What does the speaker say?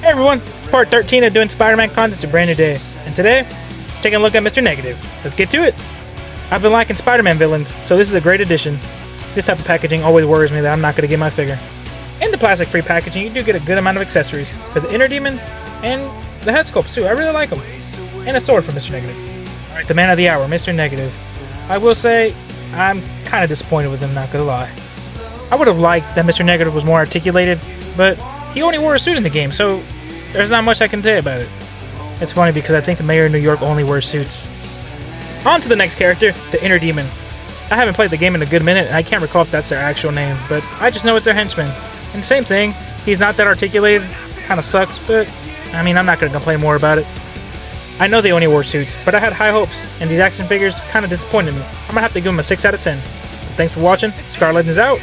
Hey everyone, it's part 13 of doing Spider-Man content. It's a brand new day, and today, taking a look at Mr. Negative. Let's get to it! I've been liking Spider-Man villains, so this is a great addition. This type of packaging always worries me that I'm not going to get my figure. In the plastic-free packaging, you do get a good amount of accessories for the Inner Demon and the head sculpts too. I really like them. And a sword for Mr. Negative. Alright, the man of the hour, Mr. Negative. I will say, I'm kind of disappointed with him, not gonna lie. I would have liked that Mr. Negative was more articulated, but he only wore a suit in the game, so there's not much I can say about it. It's funny because I think the mayor of New York only wears suits. On to the next character, the Inner Demon. I haven't played the game in a good minute, and I can't recall if that's their actual name, but I just know it's their henchman. And same thing, he's not that articulated, kinda sucks, but I mean, I'm not gonna complain more about it. I know they only wore suits, but I had high hopes, and these action figures kinda disappointed me. I'm gonna have to give them a 6 out of 10. But thanks for watching, Scar Legends out!